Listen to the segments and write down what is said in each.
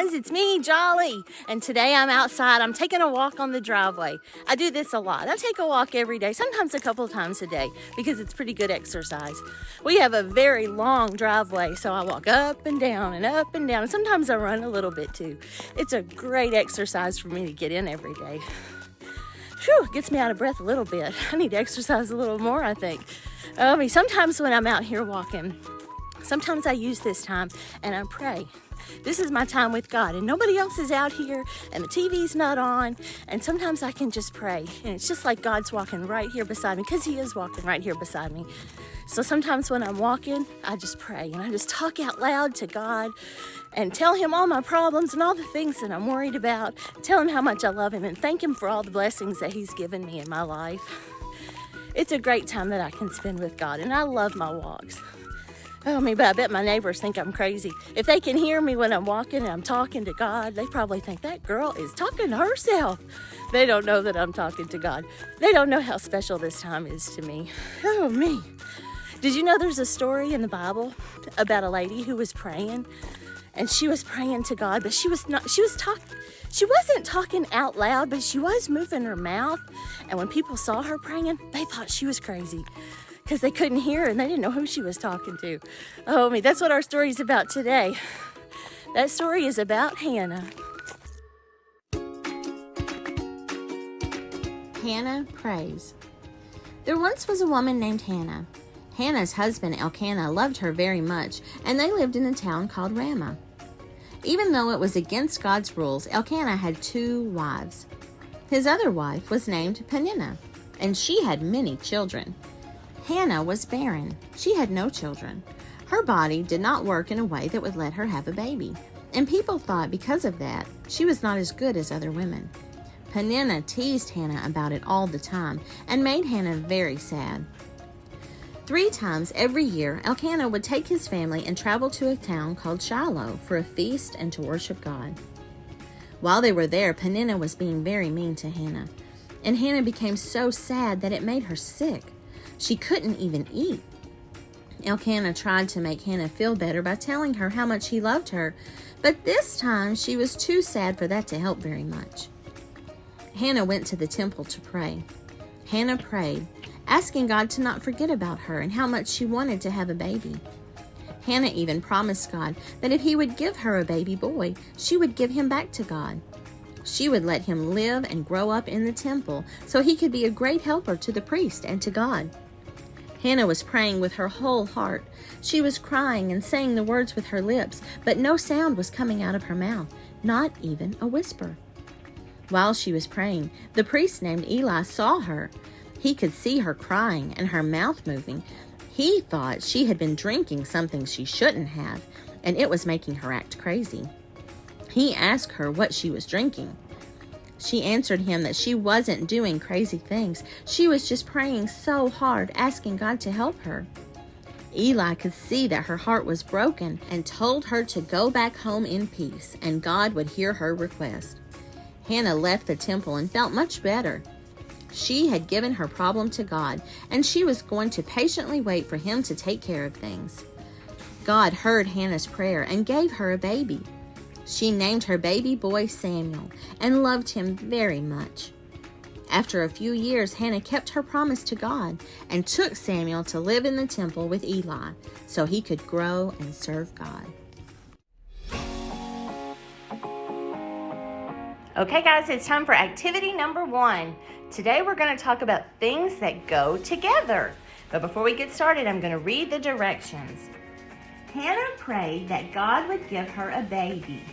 guys, it's me, Jolly, and today I'm outside. I'm taking a walk on the driveway. I do this a lot. I take a walk every day, sometimes a couple of times a day, because it's pretty good exercise. We have a very long driveway, so I walk up and down and up and down, and sometimes I run a little bit too. It's a great exercise for me to get in every day. Whew, it gets me out of breath a little bit. I need to exercise a little more, I think. Sometimes when I'm out here walking, sometimes I use this time and I pray. This is my time with God, and nobody else is out here, and the TV's not on, and sometimes I can just pray, and it's just like God's walking right here beside me, because He is walking right here beside me. So sometimes when I'm walking, I just pray, and I just talk out loud to God, and tell Him all my problems and all the things that I'm worried about, tell Him how much I love Him, and thank Him for all the blessings that He's given me in my life. It's a great time that I can spend with God, and I love my walks. But I bet my neighbors think I'm crazy. If they can hear me when I'm walking and I'm talking to God, they probably think that girl is talking to herself. They don't know that I'm talking to God. They don't know how special this time is to me. Oh, me. Did you know there's a story in the Bible about a lady who was praying? And she was praying to God, but she wasn't talking out loud, but she was moving her mouth. And when people saw her praying, they thought she was crazy, because they couldn't hear her and they didn't know who she was talking to. That's what our story is about today. That story is about Hannah. Hannah prays. There once was a woman named Hannah. Hannah's husband Elkanah loved her very much, and they lived in a town called Ramah. Even though it was against God's rules, Elkanah had 2 wives. His other wife was named Peninnah, and she had many children. Hannah was barren. She had no children. Her body did not work in a way that would let her have a baby, and people thought because of that, she was not as good as other women. Peninnah teased Hannah about it all the time and made Hannah very sad. 3 times every year, Elkanah would take his family and travel to a town called Shiloh for a feast and to worship God. While they were there, Peninnah was being very mean to Hannah, and Hannah became so sad that it made her sick. She couldn't even eat. Elkanah tried to make Hannah feel better by telling her how much he loved her, but this time she was too sad for that to help very much. Hannah went to the temple to pray. Hannah prayed, asking God to not forget about her and how much she wanted to have a baby. Hannah even promised God that if He would give her a baby boy, she would give him back to God. She would let him live and grow up in the temple so he could be a great helper to the priest and to God. Hannah was praying with her whole heart. She was crying and saying the words with her lips, but no sound was coming out of her mouth, not even a whisper. While she was praying, the priest named Eli saw her. He could see her crying and her mouth moving. He thought she had been drinking something she shouldn't have, and it was making her act crazy. He asked her what she was drinking. She answered him that she wasn't doing crazy things. She was just praying so hard, asking God to help her. Eli could see that her heart was broken and told her to go back home in peace, and God would hear her request. Hannah left the temple and felt much better. She had given her problem to God, and she was going to patiently wait for Him to take care of things. God heard Hannah's prayer and gave her a baby. She named her baby boy Samuel and loved him very much. After a few years, Hannah kept her promise to God and took Samuel to live in the temple with Eli so he could grow and serve God. Okay, guys, it's time for activity number 1. Today we're going to talk about things that go together. But before we get started, I'm going to read the directions. Hannah prayed that God would give her a baby.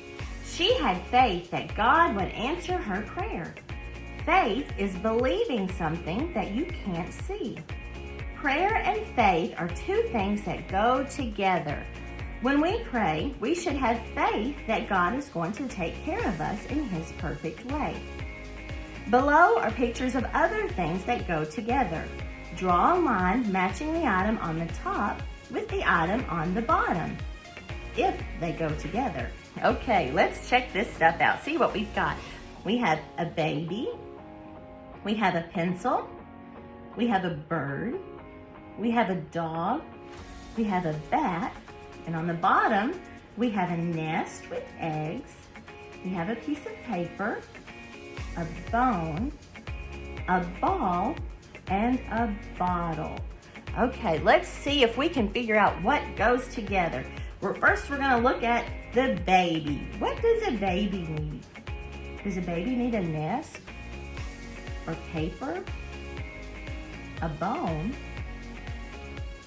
She had faith that God would answer her prayer. Faith is believing something that you can't see. Prayer and faith are 2 things that go together. When we pray, we should have faith that God is going to take care of us in His perfect way. Below are pictures of other things that go together. Draw a line matching the item on the top with the item on the bottom, if they go together. Okay, let's check this stuff out. See what we've got. We have a baby. We have a pencil. We have a bird. We have a dog. We have a bat. And on the bottom, we have a nest with eggs We have a piece of paper, a bone, a ball, and a bottle. Okay, let's see if we can figure out what goes together. First, we're gonna look at the baby. What does a baby need? Does a baby need a nest, or paper, a bone,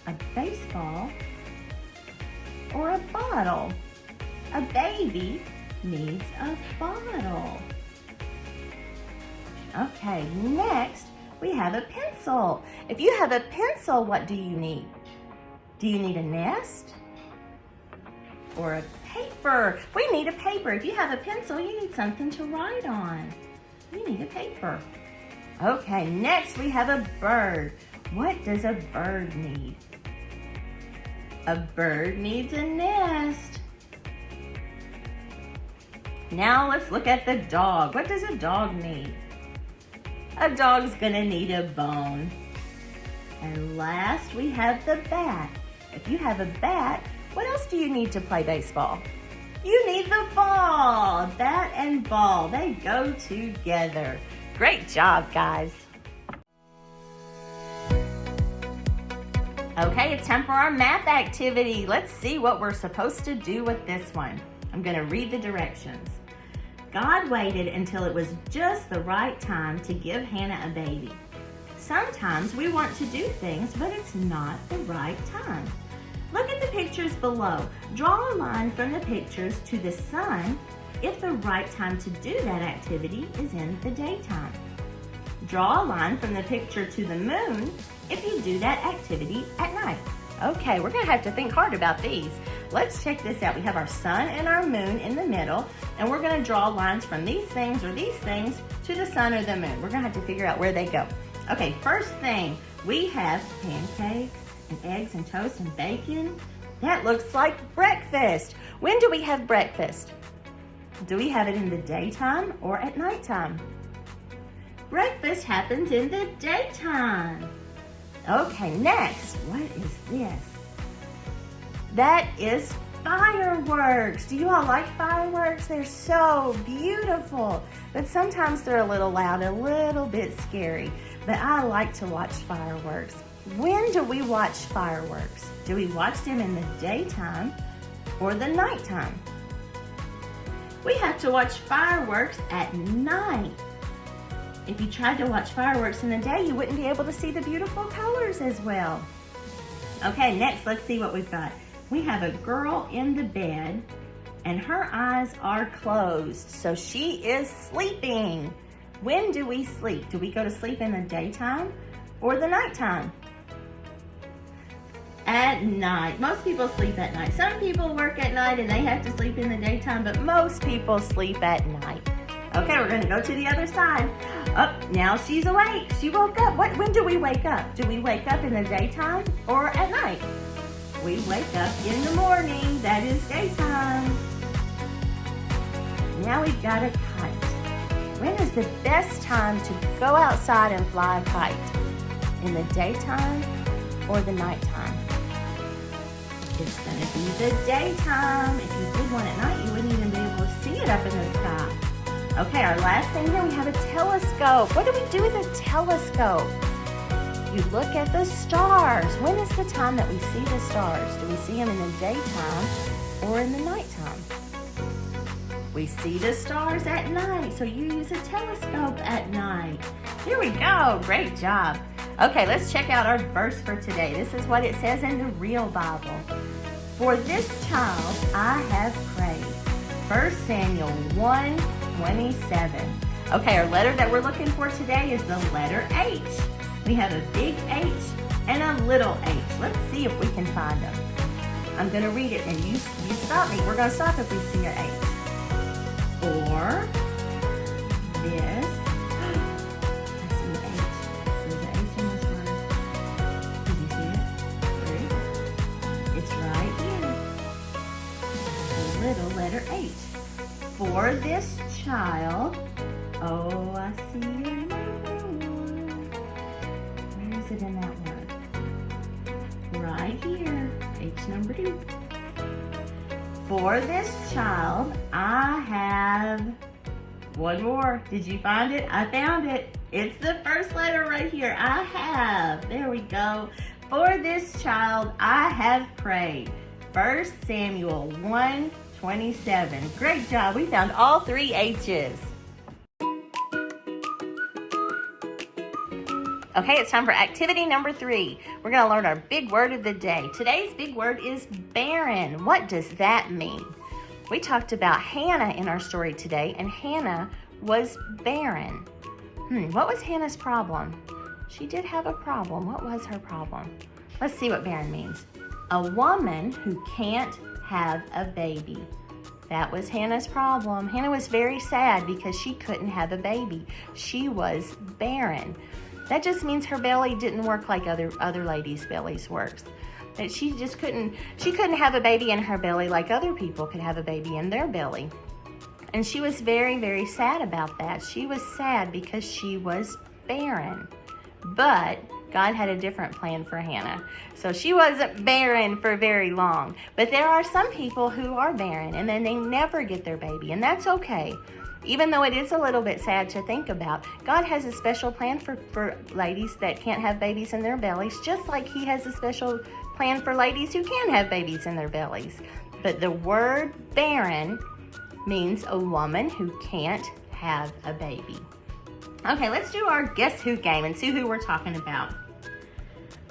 a baseball, or a bottle? A baby needs a bottle. Okay, next we have a pencil. If you have a pencil, what do you need? Do you need a nest or a paper? We need a paper. If you have a pencil, you need something to write on. You need a paper. Okay, next we have a bird. What does a bird need? A bird needs a nest. Now let's look at the dog. What does a dog need? A dog's gonna need a bone. And last we have the bat. If you have a bat, what else do you need to play baseball? You need the ball. Bat and ball, they go together. Great job, guys. Okay, it's time for our math activity. Let's see what we're supposed to do with this one. I'm gonna read the directions. God waited until it was just the right time to give Hannah a baby. Sometimes we want to do things, but it's not the right time. Look at the pictures below. Draw a line from the pictures to the sun if the right time to do that activity is in the daytime. Draw a line from the picture to the moon if you do that activity at night. Okay, we're gonna have to think hard about these. Let's check this out. We have our sun and our moon in the middle, and we're gonna draw lines from these things or these things to the sun or the moon. We're gonna have to figure out where they go. Okay, first thing, we have pancakes and eggs and toast and bacon. That looks like breakfast. When do we have breakfast? Do we have it in the daytime or at nighttime? Breakfast happens in the daytime. Okay, next, what is this? That is fireworks. Do you all like fireworks? They're so beautiful, but sometimes they're a little loud, a little bit scary, but I like to watch fireworks. When do we watch fireworks? Do we watch them in the daytime or the nighttime? We have to watch fireworks at night. If you tried to watch fireworks in the day, you wouldn't be able to see the beautiful colors as well. Okay, next, let's see what we've got. We have a girl in the bed, and her eyes are closed, so she is sleeping. When do we sleep? Do we go to sleep in the daytime or the nighttime? At night. Most people sleep at night. Some people work at night and they have to sleep in the daytime, but most people sleep at night. Okay, we're gonna go to the other side. Oh, now she's awake. She woke up. When do we wake up? Do we wake up in the daytime or at night? We wake up in the morning. That is daytime. Now we've got a kite. When is the best time to go outside and fly a kite? In the daytime or the nighttime? It's gonna be the daytime. If you did one at night, you wouldn't even be able to see it up in the sky. Okay, our last thing here, we have a telescope. What do we do with a telescope? You look at the stars. When is the time that we see the stars? Do we see them in the daytime or in the nighttime? We see the stars at night, so you use a telescope at night. Here we go, great job. Okay, let's check out our verse for today. This is what it says in the real Bible. For this child I have prayed. 1 Samuel 1:27. Okay, our letter that we're looking for today is the letter H. We have a big H and a little h. Let's see if we can find them. I'm going to read it and you stop me. We're going to stop if we see an H. For this. I see an H. There's an H in this word. Did you see it? Where is it? It's right here. The little letter H. For this child. Oh, I see it. Where is it in that word? Right here. H number 2. For this child, I have one more. Did you find it? I found it. It's the first letter right here. I have. There we go. For this child, I have prayed. 1 Samuel 1:27. Great job. We found all 3 H's. Okay, it's time for activity number 3. We're going to learn our big word of the day. Today's big word is barren. What does that mean? We talked about Hannah in our story today, and Hannah was barren. What was Hannah's problem? She did have a problem. What was her problem? Let's see what barren means. A woman who can't have a baby. That was Hannah's problem. Hannah was very sad because she couldn't have a baby. She was barren. That just means her belly didn't work like other ladies' bellies works. That she couldn't have a baby in her belly like other people could have a baby in their belly. And she was very, very sad about that. She was sad because she was barren. But God had a different plan for Hannah. So she wasn't barren for very long. But there are some people who are barren and then they never get their baby, and that's okay. Even though it is a little bit sad to think about, God has a special plan for ladies that can't have babies in their bellies, just like He has a special plan for ladies who can have babies in their bellies. But the word barren means a woman who can't have a baby. Okay, let's do our Guess Who game and see who we're talking about.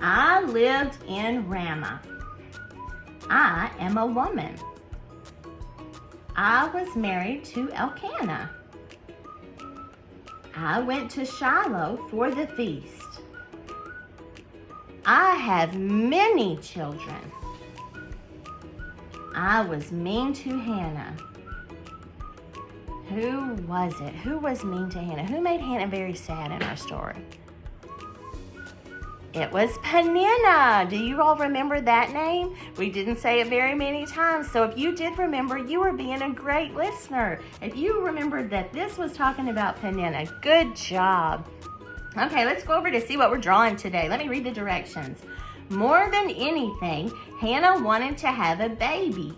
I lived in Ramah. I am a woman. I was married to Elkanah. I went to Shiloh for the feast. I have many children. I was mean to Hannah. Who was it? Who was mean to Hannah? Who made Hannah very sad in our story? It was Peninnah. Do you all remember that name? We didn't say it very many times, so if you did remember, you were being a great listener. If you remembered that this was talking about Peninnah, good job. Okay, let's go over to see what we're drawing today. Let me read the directions. More than anything, Hannah wanted to have a baby.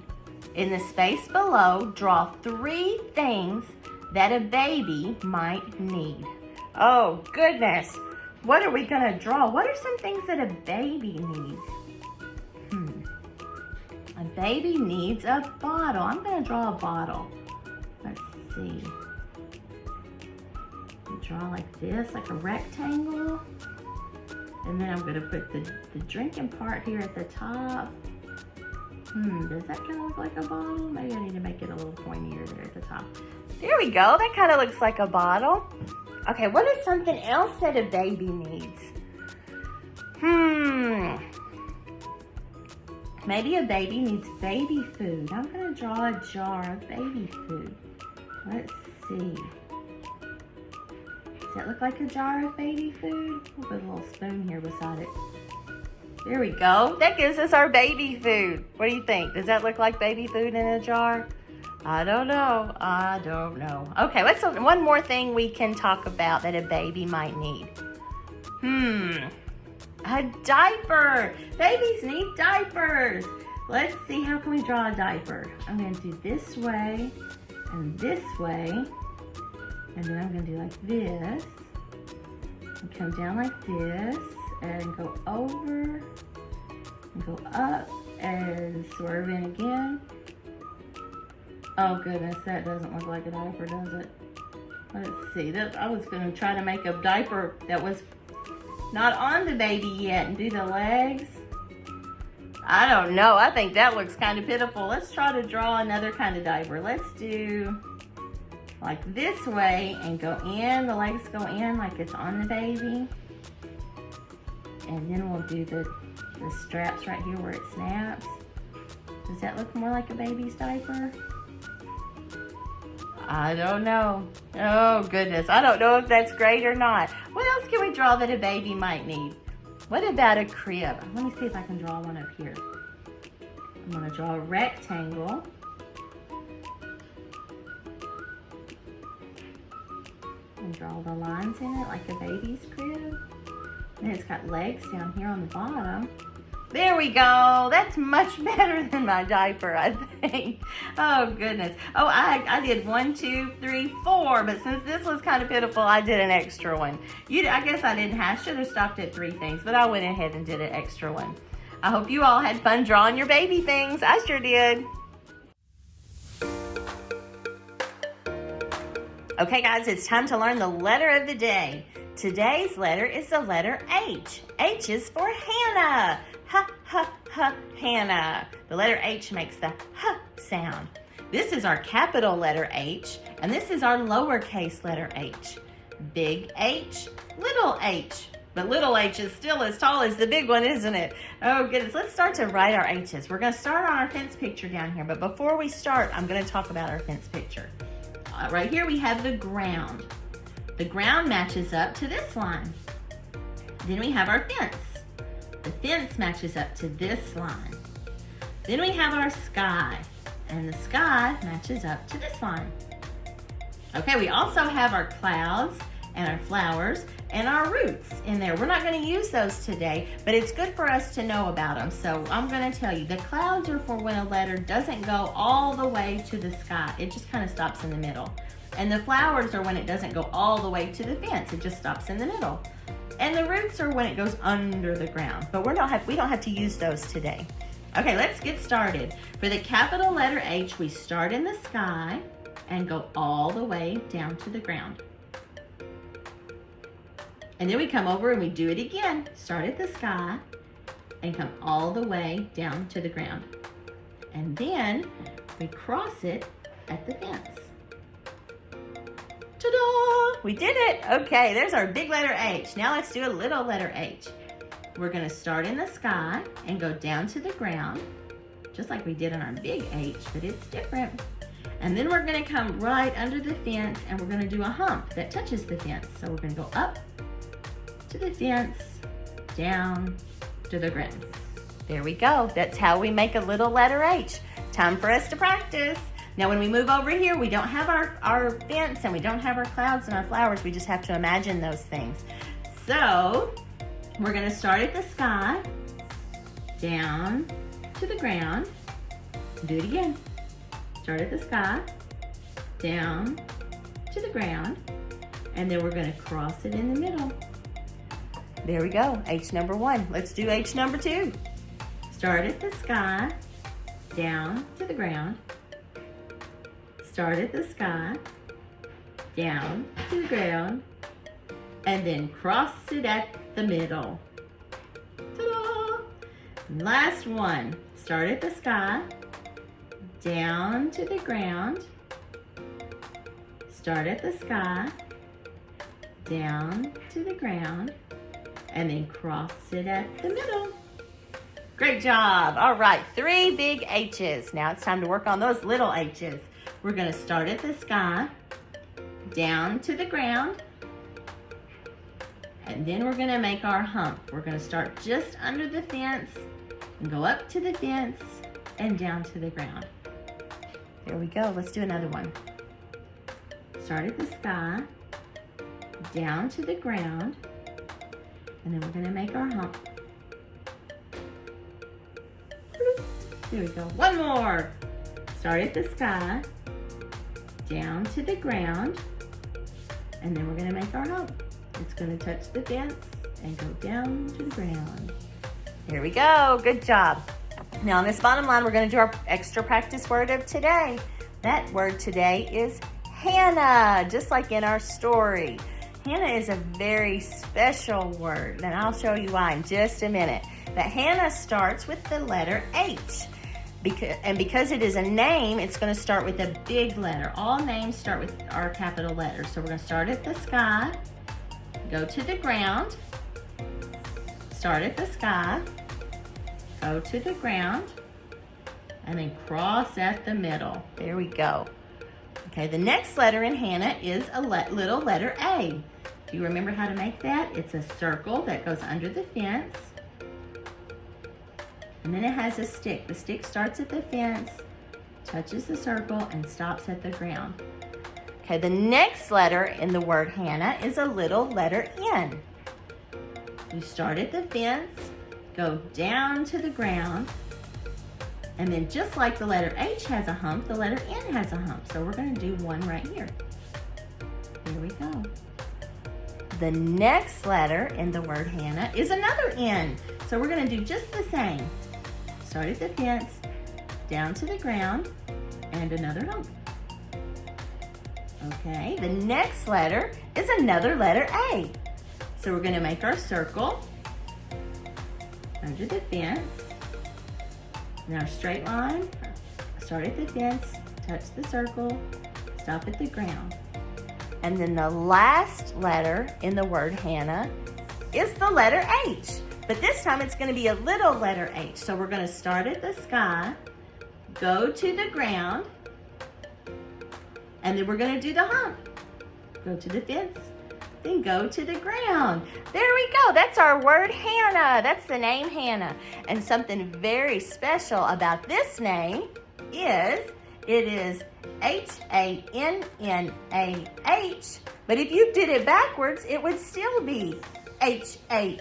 In the space below, draw 3 things that a baby might need. Oh, goodness. What are we going to draw? What are some things that a baby needs? A baby needs a bottle. I'm going to draw a bottle. Let's see. Draw like this, like a rectangle. And then I'm going to put the drinking part here at the top. Does that kind of look like a bottle? Maybe I need to make it a little pointier there at the top. There we go. That kind of looks like a bottle. Okay, what is something else that a baby needs? Maybe a baby needs baby food. I'm going to draw a jar of baby food. Let's see. Does that look like a jar of baby food? We'll put a little spoon here beside it. There we go. That gives us our baby food. What do you think? Does that look like baby food in a jar? I don't know. I don't know. Okay, let's one more thing we can talk about that a baby might need. A diaper. Babies need diapers. Let's see, how can we draw a diaper? I'm going to do this way and this way. And then I'm going to do like this. And come down like this. And go over. And go up. And swerve in again. Oh goodness, that doesn't look like a diaper, does it? Let's see. I was going to try to make a diaper that was not on the baby yet and do the legs. I don't know. I think that looks kind of pitiful. Let's try to draw another kind of diaper. Let's do like this way and go in. The legs go in like it's on the baby. And then we'll do the straps right here where it snaps. Does that look more like a baby's diaper? I don't know. Oh, goodness. I don't know if that's great or not. What else can we draw that a baby might need? What about a crib? Let me see if I can draw one up here. I'm going to draw a rectangle. And draw the lines in it like a baby's crib. And it's got legs down here on the bottom. There we go. That's much better than my diaper, I think. Oh, goodness. Oh, I did 1, 2, 3, 4, but since this was kind of pitiful, I did an extra one. I guess I didn't have, should have stopped at 3 things, but I went ahead and did an extra one. I hope you all had fun drawing your baby things. I sure did. Okay, guys, it's time to learn the letter of the day. Today's letter is the letter H. H is for Hannah. Ha, ha, ha, Hannah. The letter H makes the H sound. This is our capital letter H, and this is our lowercase letter H. Big H, little h. But little h is still as tall as the big one, isn't it? Oh, goodness. Let's start to write our H's. We're going to start on our fence picture down here, but before we start, I'm going to talk about our fence picture. Right here we have the ground. The ground matches up to this line. Then we have our fence. The fence matches up to this line. Then we have our sky, and the sky matches up to this line. Okay, we also have our clouds and our flowers and our roots in there. We're not going to use those today, but it's good for us to know about them. So I'm going to tell you, the clouds are for when a letter doesn't go all the way to the sky. It just kind of stops in the middle. And the flowers are when it doesn't go all the way to the fence. It just stops in the middle. And the roots are when it goes under the ground. But we don't have to use those today. Okay, let's get started. For the capital letter H, we start in the sky and go all the way down to the ground. And then we come over and we do it again. Start at the sky and come all the way down to the ground. And then we cross it at the fence. Ta-da! We did it! Okay, there's our big letter H. Now let's do a little letter H. We're going to start in the sky and go down to the ground, just like we did on our big H, but it's different. And then we're going to come right under the fence and we're going to do a hump that touches the fence. So we're going to go up to the fence, down to the ground. There we go. That's how we make a little letter H. Time for us to practice. Now when we move over here, we don't have our fence and we don't have our clouds and our flowers. We just have to imagine those things. So we're going to start at the sky, down to the ground. Do it again. Start at the sky, down to the ground, and then we're going to cross it in the middle. There we go, H number 1. Let's do H number 2. Start at the sky, down to the ground. Start at the sky, down to the ground, and then cross it at the middle. Ta-da! Last one. Start at the sky, down to the ground. Start at the sky, down to the ground, and then cross it at the middle. Great job. All right, 3 big H's. Now it's time to work on those little H's. We're going to start at the sky, down to the ground, and then we're going to make our hump. We're going to start just under the fence and go up to the fence and down to the ground. There we go. Let's do another one. Start at the sky, down to the ground, and then we're going to make our hump. There we go. One more. Start at the sky, down to the ground, and then we're going to make our hump. It's going to touch the fence and go down to the ground. There we go. Good job. Now on this bottom line, we're going to do our extra practice word of today. That word today is Hannah, just like in our story. Hannah is a very special word, and I'll show you why in just a minute. But Hannah starts with the letter H. Because it is a name, it's going to start with a big letter. All names start with our capital letters. So we're going to start at the sky, go to the ground, start at the sky, go to the ground, and then cross at the middle. There we go. Okay, the next letter in Hannah is a little letter A. Do you remember how to make that? It's a circle that goes under the fence. And then it has a stick. The stick starts at the fence, touches the circle, and stops at the ground. Okay, the next letter in the word Hannah is a little letter N. You start at the fence, go down to the ground. And then just like the letter H has a hump, the letter N has a hump. So we're going to do one right here. Here we go. The next letter in the word Hannah is another N. So we're going to do just the same. Start at the fence, down to the ground, and another hump. Okay, the next letter is another letter A. So we're going to make our circle under the fence. In our straight line, start at the fence, touch the circle, stop at the ground. And then the last letter in the word Hannah is the letter H. But this time it's going to be a little letter H. So we're going to start at the sky, go to the ground, and then we're going to do the hump. Go to the fence, then go to the ground. There we go. That's our word Hannah. That's the name Hannah. And something very special about this name is it is H-A-N-N-A-H. But if you did it backwards, it would still be H-A-N-N-A-H.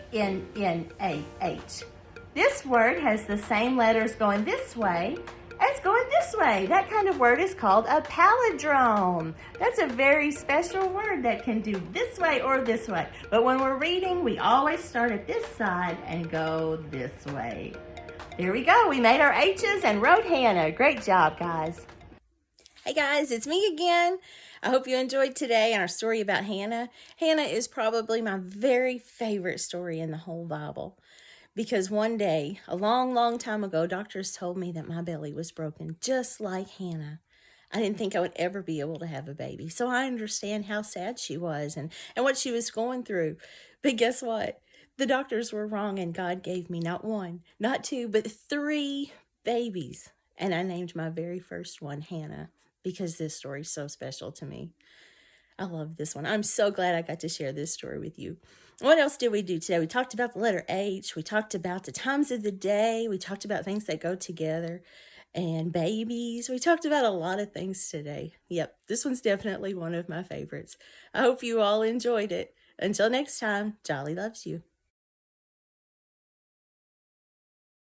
This word has the same letters going this way as going this way. That kind of word is called a palindrome. That's a very special word that can do this way or this way. But when we're reading, we always start at this side and go this way. There we go. We made our H's and wrote Hannah. Great job, guys. Hey guys, it's me again. I hope you enjoyed today and our story about Hannah. Hannah is probably my very favorite story in the whole Bible. Because one day, a long, long time ago, doctors told me that my belly was broken, just like Hannah. I didn't think I would ever be able to have a baby. So I understand how sad she was and what she was going through. But guess what? The doctors were wrong and God gave me not one, not two, but 3 babies. And I named my very first one Hannah because this story is so special to me. I love this one. I'm so glad I got to share this story with you. What else did we do today? We talked about the letter H. We talked about the times of the day. We talked about things that go together and babies. We talked about a lot of things today. Yep, this one's definitely one of my favorites. I hope you all enjoyed it. Until next time, Jolly loves you.